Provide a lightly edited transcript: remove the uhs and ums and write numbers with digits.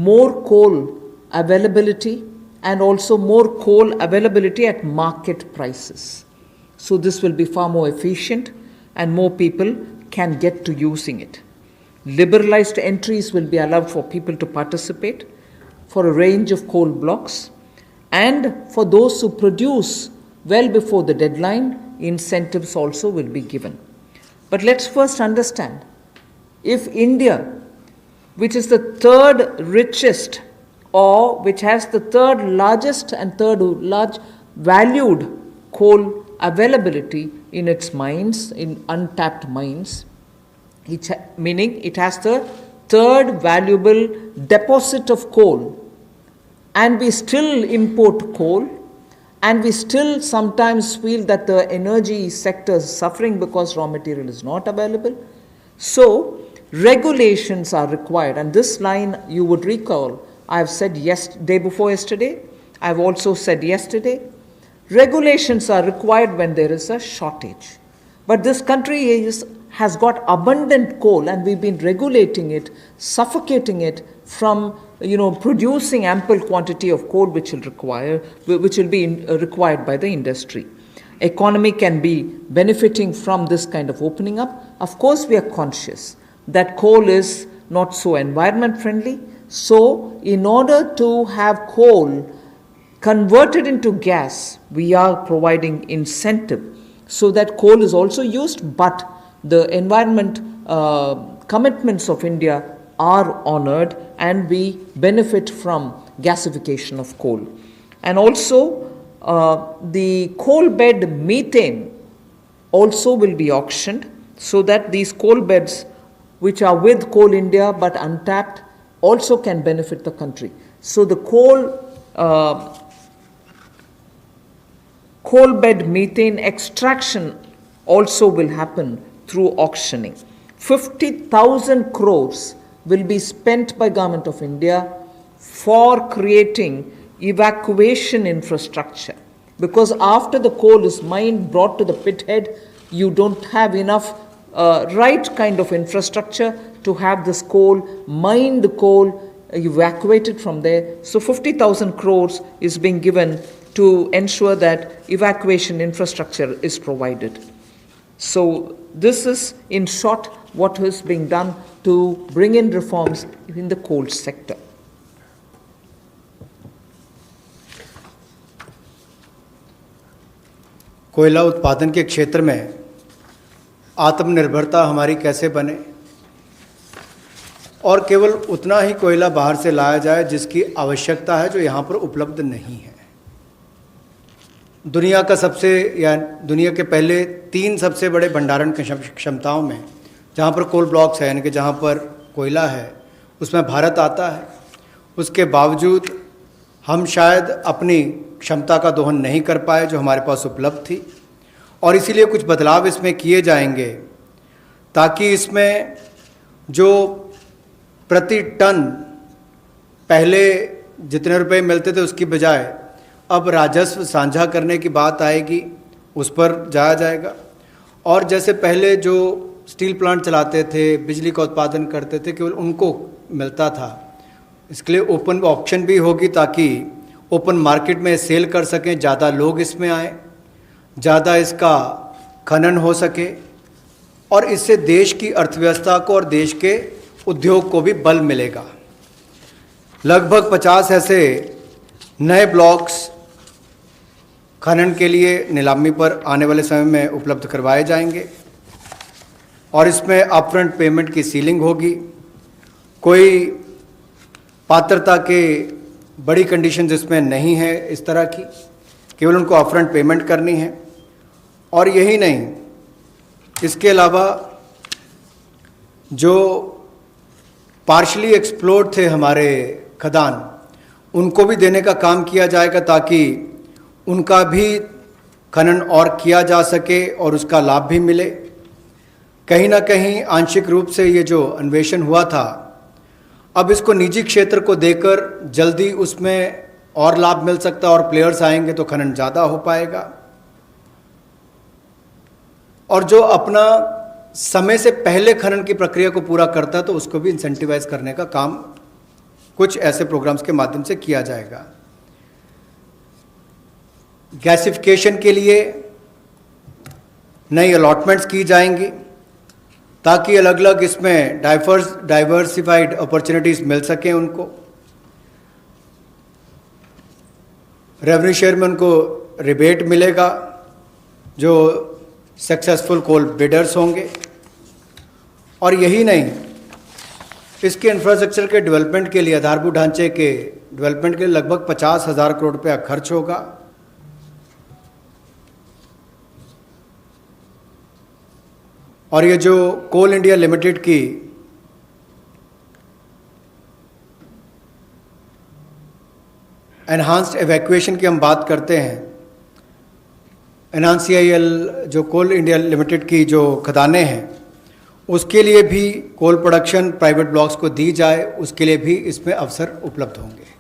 more coal availability and also more coal availability at market prices. So this will be far more efficient and more people can get to using it. Liberalized entries will be allowed for people to participate for a range of coal blocks, and for those who produce well before the deadline, incentives also will be given. But let's first understand, if India, which is the third richest or which has the third largest and third large valued coal availability in its mines, in untapped mines, meaning it has the third valuable deposit of coal, and we still import coal, and we still sometimes feel that the energy sector is suffering because raw material is not available. So regulations are required, and this line you would recall I have said day before yesterday, I have also said yesterday, regulations are required when there is a shortage. But this country has got abundant coal, and we've been regulating it, suffocating it from producing ample quantity of coal which will be required by the industry. Economy can be benefiting from this kind of opening up. Of course, we are conscious that coal is not so environment friendly. So in order to have coal converted into gas, we are providing incentive so that coal is also used, but the environment commitments of India are honored, and we benefit from gasification of coal. And also the coal bed methane also will be auctioned, so that these coal beds which are with Coal India but untapped also can benefit the country. So the coal bed methane extraction also will happen through auctioning. 50,000 crores will be spent by Government of India for creating evacuation infrastructure, because after the coal is mined, brought to the pit head, you don't have enough right kind of infrastructure to have this coal, mined coal, evacuated from there. So 50,000 crores is being given to ensure that evacuation infrastructure is provided. So this is in short what is being done to bring in reforms in the coal sector. कोयला उत्पादन के क्षेत्र में आत्मनिर्भरता हमारी कैसे बने, और केवल उतना ही कोयला बाहर से लाया जाए जिसकी आवश्यकता है, जो यहाँ पर उपलब्ध नहीं है। दुनिया के पहले 3 सबसे बड़े भंडारण क्षमताओं में जहाँ पर कोल ब्लॉक्स है, यानी कि जहाँ पर कोयला है, उसमें भारत आता है। उसके बावजूद हम शायद अपनी क्षमता का दोहन नहीं कर पाए जो हमारे पास उपलब्ध थी, और इसीलिए कुछ बदलाव इसमें किए जाएंगे ताकि इसमें जो प्रति टन पहले जितने रुपए मिलते थे उसकी बजाय अब राजस्व साझा करने की बात आएगी, उस पर जाया जाएगा। और जैसे पहले जो स्टील प्लांट चलाते थे, बिजली का उत्पादन करते थे, केवल उनको मिलता था, इसके लिए ओपन ऑक्शन भी होगी ताकि ओपन मार्केट में सेल कर सकें, ज़्यादा लोग इसमें आएँ, ज़्यादा इसका खनन हो सके, और इससे देश की अर्थव्यवस्था को और देश के उद्योग को भी बल मिलेगा। लगभग 50 ऐसे नए ब्लॉक्स खनन के लिए नीलामी पर आने वाले समय में उपलब्ध करवाए जाएंगे, और इसमें अपफ्रंट पेमेंट की सीलिंग होगी। कोई पात्रता के बड़ी कंडीशन इसमें नहीं है इस तरह की, केवल उनको अपफ्रंट पेमेंट करनी है। और यही नहीं, इसके अलावा जो पार्शली एक्सप्लोर्ड थे हमारे खदान, उनको भी देने का काम किया जाएगा ताकि उनका भी खनन और किया जा सके और उसका लाभ भी मिले। कहीं ना कहीं आंशिक रूप से ये जो अन्वेषण हुआ था, अब इसको निजी क्षेत्र को देकर जल्दी उसमें और लाभ मिल सकता है, और प्लेयर्स आएंगे तो खनन ज़्यादा हो पाएगा। और जो अपना समय से पहले खनन की प्रक्रिया को पूरा करता है तो उसको भी इंसेंटिवाइज करने का काम कुछ ऐसे प्रोग्राम्स के माध्यम से किया जाएगा। गैसिफिकेशन के लिए नई अलॉटमेंट्स की जाएंगी ताकि अलग अलग इसमें डाइवर्सिफाइड अपॉर्चुनिटीज़ मिल सकें उनको। रेवेन्यू शेयर में उनको रिबेट मिलेगा जो सक्सेसफुल कोल बिडर्स होंगे। और यही नहीं, इसके इंफ्रास्ट्रक्चर के डेवलपमेंट के लिए, आधारभूत ढांचे के डेवलपमेंट के लिए लगभग 50,000 करोड़ रुपया खर्च होगा। और ये जो कोल इंडिया लिमिटेड की एनहांस्ड एवैक्यूएशन की हम बात करते हैं, NCIL जो कोल इंडिया लिमिटेड की जो खदानें हैं उसके लिए भी कोल प्रोडक्शन प्राइवेट ब्लॉक्स को दी जाए, उसके लिए भी इसमें अवसर उपलब्ध होंगे।